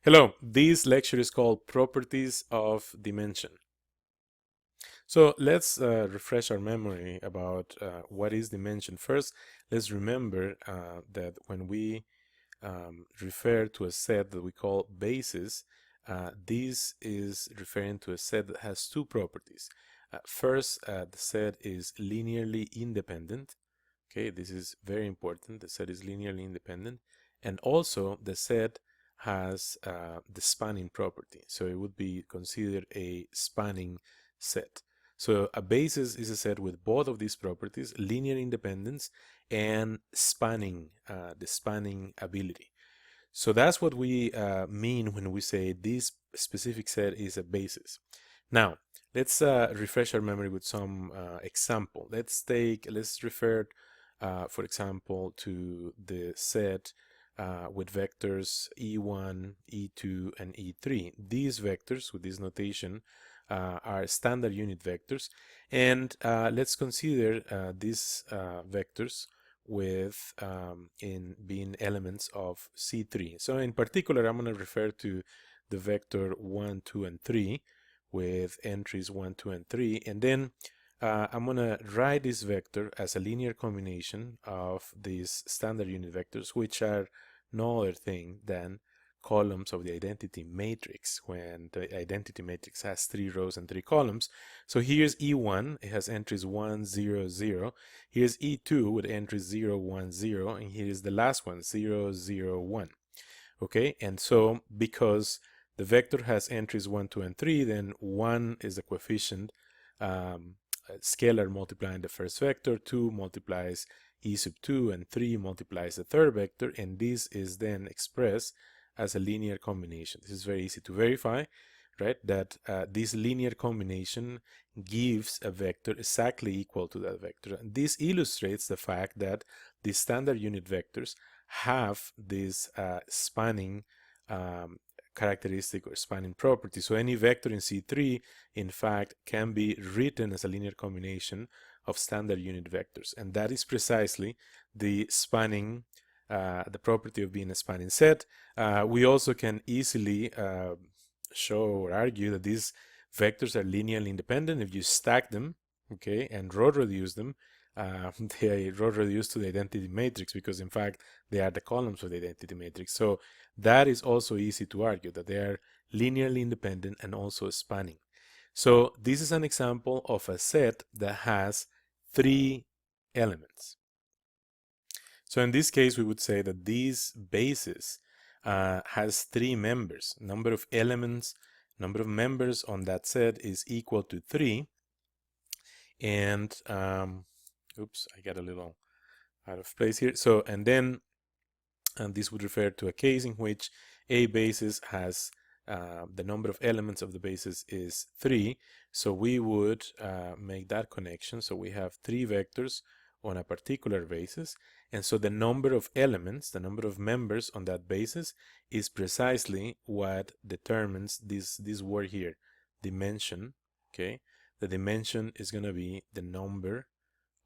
Hello, this lecture is called Properties of Dimension. So let's refresh our memory about what is dimension. First, let's remember that when we refer to a set that we call basis, this is referring to a set that has two properties. First, the set is linearly independent. Okay, this is very important. The set is linearly independent. And also, the set has the spanning property. So it would be considered a spanning set. So a basis is a set with both of these properties, linear independence and spanning, the spanning ability. So that's what we mean when we say this specific set is a basis. Now, let's refresh our memory with some example. Let's refer, for example, to the set with vectors e1, e2, and e3. These vectors with this notation are standard unit vectors, and let's consider these vectors with in being elements of C3. So in particular, I'm going to refer to the vector 1, 2, and 3 with entries 1, 2, and 3, and then I'm going to write this vector as a linear combination of these standard unit vectors, which are no other thing than columns of the identity matrix when the identity matrix has 3 rows and 3 columns. So here's E1, it has entries 1, 0, 0. Here's E2 with entries 0, 1, 0, and here is the last one, 0, 0, 1. Okay, and so because the vector has entries 1, 2, and 3, then 1 is the coefficient scalar multiplying the first vector, 2 multiplies e sub 2, and 3 multiplies the third vector, and this is then expressed as a linear combination. This is very easy to verify, right? That this linear combination gives a vector exactly equal to that vector. And this illustrates the fact that the standard unit vectors have this spanning characteristic or spanning property. So any vector in C3, in fact, can be written as a linear combination of standard unit vectors. And that is precisely the spanning the property of being a spanning set. We also can easily show or argue that these vectors are linearly independent if you stack them, okay, and row reduce them. They row reduce to the identity matrix because, in fact, they are the columns of the identity matrix. So that is also easy to argue that they are linearly independent and also spanning. So this is an example of a set that has 3 elements. So in this case, we would say that this basis has 3 members. Number of elements, number of members on that set is equal to 3. And, oops, I got a little out of place here. So, and then this would refer to a case in which a basis has the number of elements of the basis is 3. So we would make that connection. So we have 3 vectors on a particular basis, and so the number of elements, the number of members on that basis, is precisely what determines this word here, dimension. Okay, the dimension is going to be the number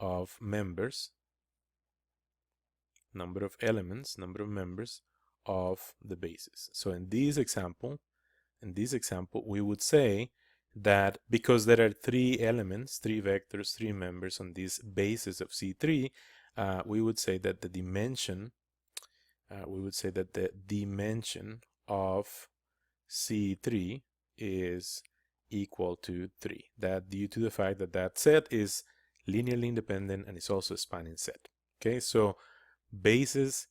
of members, number of elements, number of members of the basis. So in this example, we would say that because there are 3 elements, 3 vectors, 3 members on this basis of C3, we would say that the dimension, of C3 is equal to 3. That due to the fact that that set is linearly independent and is also a spanning set. Okay, so basis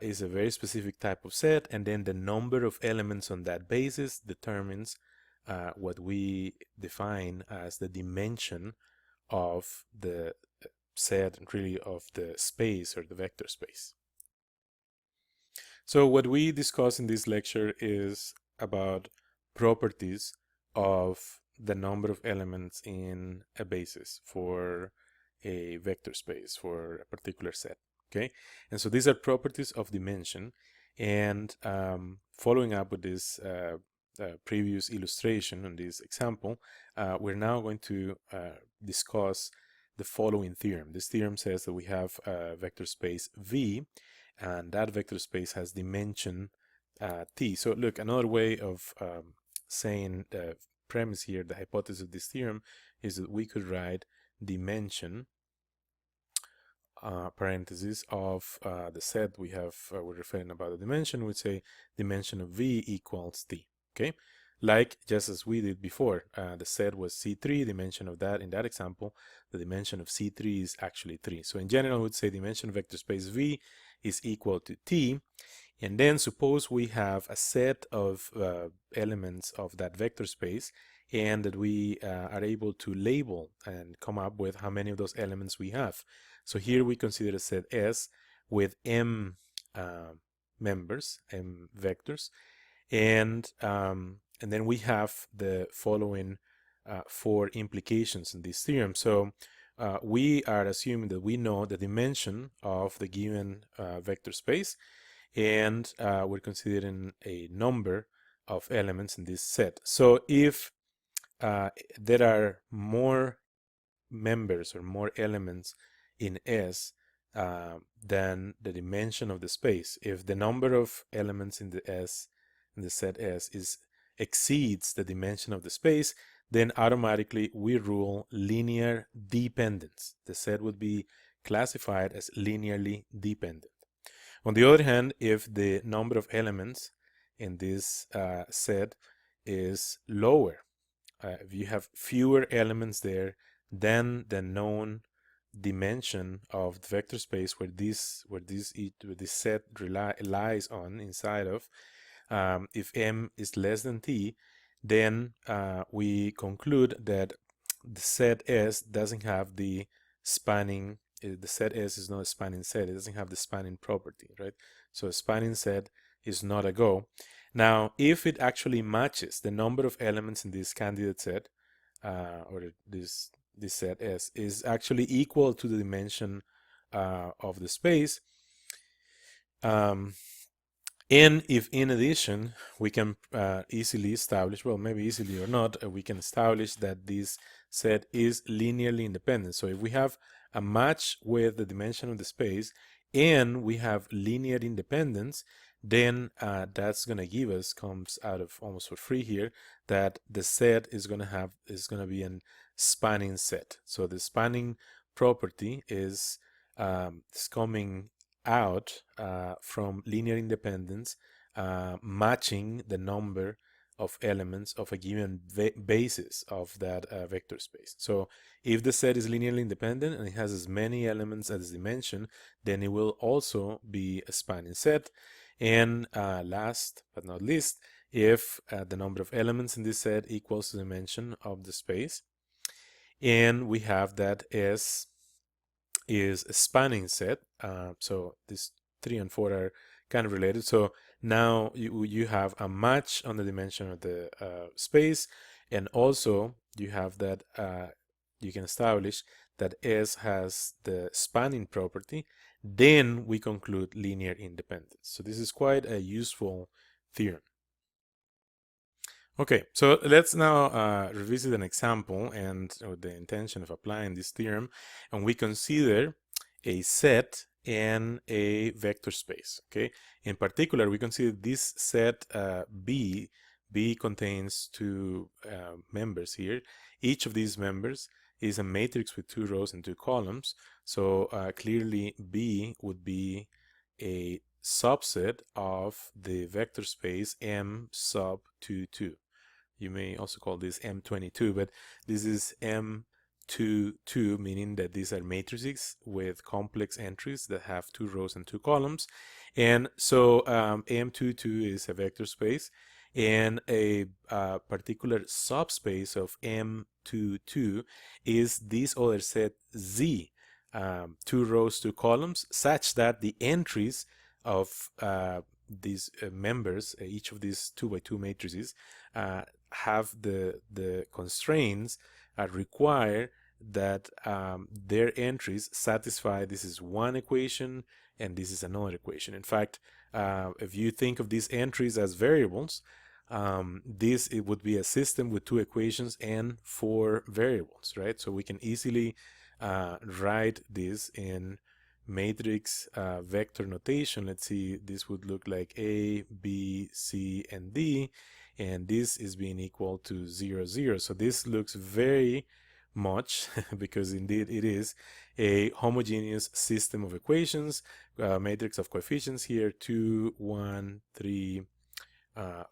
is a very specific type of set, and then the number of elements on that basis determines what we define as the dimension of the set, and really of the space or the vector space. So what we discuss in this lecture is about properties of the number of elements in a basis for a vector space for a particular set. Okay, and so these are properties of dimension, and following up with this previous illustration on this example, we're now going to discuss the following theorem. This theorem says that we have a vector space V, and that vector space has dimension t. So look, another way of saying the premise here, the hypothesis of this theorem, is that we could write dimension parentheses of the set we have, we're referring about the dimension, we'd say dimension of V equals T, okay? Like just as we did before, the set was C3, dimension of that, in that example, the dimension of C3 is actually 3. So in general, we'd say dimension of vector space V is equal to T, and then suppose we have a set of elements of that vector space and that we are able to label and come up with how many of those elements we have. So here we consider a set S with m members, m vectors, and then we have the following 4 implications in this theorem. So we are assuming that we know the dimension of the given vector space, and we're considering a number of elements in this set. So if there are more members or more elements in S than the dimension of the space, if the number of elements in the set S exceeds the dimension of the space, then automatically we rule linear dependence. The set would be classified as linearly dependent. On the other hand, if the number of elements in this set is lower, if you have fewer elements there than the known dimension of the vector space where this set lies on inside of, if m is less than t, then we conclude that the set S doesn't have the spanning. The set S is not a spanning set. It doesn't have the spanning property, right? So a spanning set is not a go. Now, if it actually matches the number of elements in this candidate set, or this set S is actually equal to the dimension of the space, and if in addition we can easily establish, well, maybe easily or not, we can establish that this set is linearly independent. So if we have a match with the dimension of the space and we have linear independence, then that's going to give us, comes out of almost for free here, that the set is going to be an spanning set. So the spanning property is coming out from linear independence, matching the number of elements of a given basis of that vector space. So if the set is linearly independent and it has as many elements as dimension, then it will also be a spanning set. And last but not least, if the number of elements in this set equals the dimension of the space, and we have that S is a spanning set, so these 3 and 4 are kind of related. So now you have a match on the dimension of the space, and also you have that you can establish that S has the spanning property. Then we conclude linear independence. So this is quite a useful theorem. Okay, so let's now revisit an example and with the intention of applying this theorem, and we consider a set and a vector space. Okay, in particular, we consider this set B. B contains 2 members here. Each of these members is a matrix with 2 rows and 2 columns. So clearly B would be a subset of the vector space M sub 2, 2. You may also call this M22, but this is M22, meaning that these are matrices with complex entries that have 2 rows and 2 columns. And so M22 is a vector space, and a particular subspace of M22 is this other set Z, 2 rows, 2 columns, such that the entries of these members, each of these 2 by 2 matrices, have the constraints require that their entries satisfy, this is one equation and this is another equation. In fact, if you think of these entries as variables, it would be a system with 2 equations and 4 variables, right? So we can easily write this in matrix vector notation, let's see, this would look like A, B, C, and D, and this is being equal to 0, 0. So this looks very much, because indeed it is, a homogeneous system of equations, matrix of coefficients here, 2, 1, 3,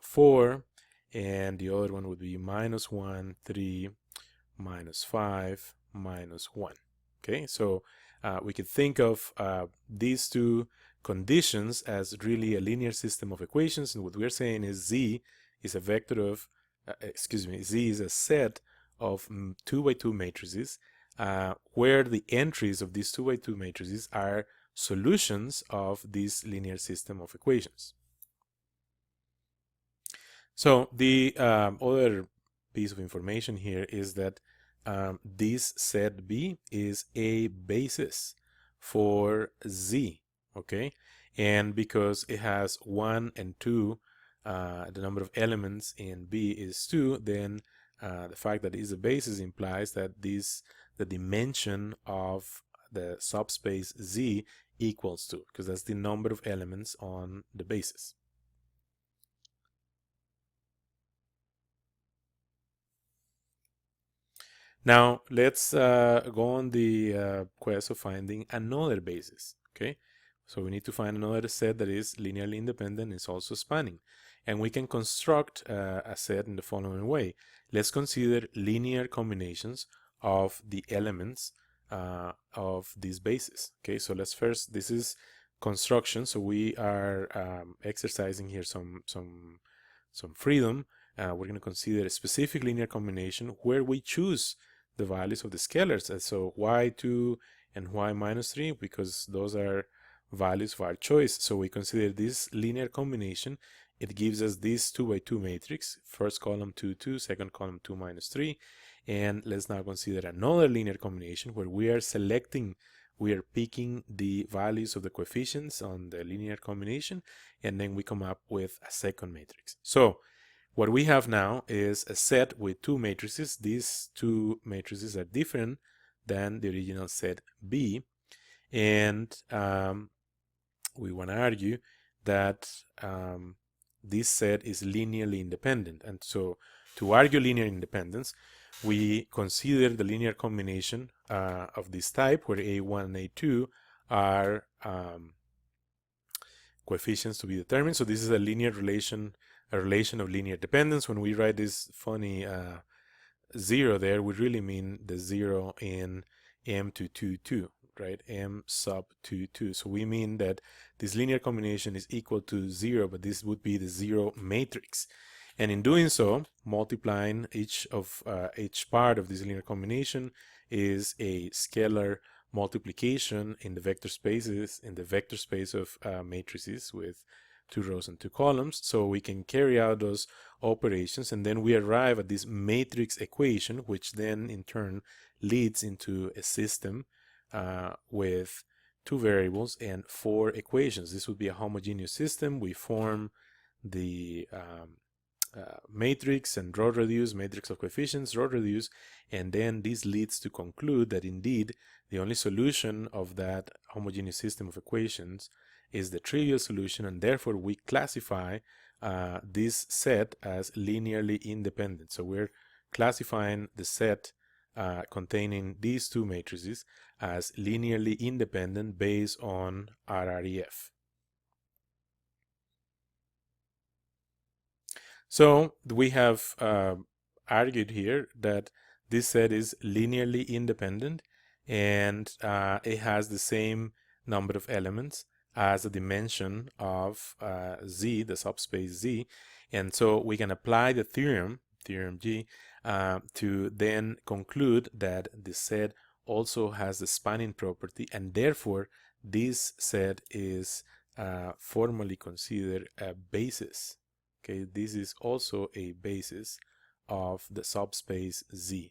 4, and the other one would be minus 1, 3, minus 5, minus 1. Okay, so we could think of these two conditions as really a linear system of equations, and what we're saying is Z is a vector of, Z is a set of 2 by 2 matrices, where the entries of these 2 by 2 matrices are solutions of this linear system of equations. So the other piece of information here is that this set B is a basis for Z, okay? And because it has 1 and 2, the number of elements in B is 2, then the fact that it is a basis implies that the dimension of the subspace Z equals 2, because that's the number of elements on the basis. Now let's go on the quest of finding another basis. Okay, so we need to find another set that is linearly independent, is also spanning, and we can construct a set in the following way. Let's consider linear combinations of the elements of these bases. Okay, so let's first, this is construction, so we are exercising here some freedom. We're going to consider a specific linear combination where we choose the values of the scalars. And so y2 and y minus 3, because those are values of our choice. So we consider this linear combination. It gives us this 2 by 2 matrix. First column 2, 2, second column 2 minus 3. And let's now consider another linear combination where we are selecting, we are picking the values of the coefficients on the linear combination, and then we come up with a second matrix. So what we have now is a set with two matrices. These two matrices are different than the original set B, and we want to argue that this set is linearly independent. And so to argue linear independence, we consider the linear combination of this type where A1 and A2 are coefficients to be determined. So this is a linear relation, a relation of linear dependence. When we write this funny 0 there, we really mean the 0 in M2, 2, right? M sub 2, 2. So we mean that this linear combination is equal to 0, but this would be the 0 matrix. And in doing so, multiplying each part of this linear combination is a scalar multiplication in the vector spaces, in the vector space of matrices with 2 rows and 2 columns. So we can carry out those operations, and then we arrive at this matrix equation, which then in turn leads into a system with 2 variables and 4 equations. This would be a homogeneous system. We form the matrix and row reduce, matrix of coefficients, row reduce, and then this leads to conclude that indeed the only solution of that homogeneous system of equations is the trivial solution, and therefore we classify this set as linearly independent. So we're classifying the set containing these two matrices as linearly independent based on RREF. So we have argued here that this set is linearly independent, and it has the same number of elements as the dimension of Z, the subspace Z. And so we can apply the theorem G, to then conclude that the set also has the spanning property, and therefore this set is formally considered a basis. Okay, this is also a basis of the subspace Z.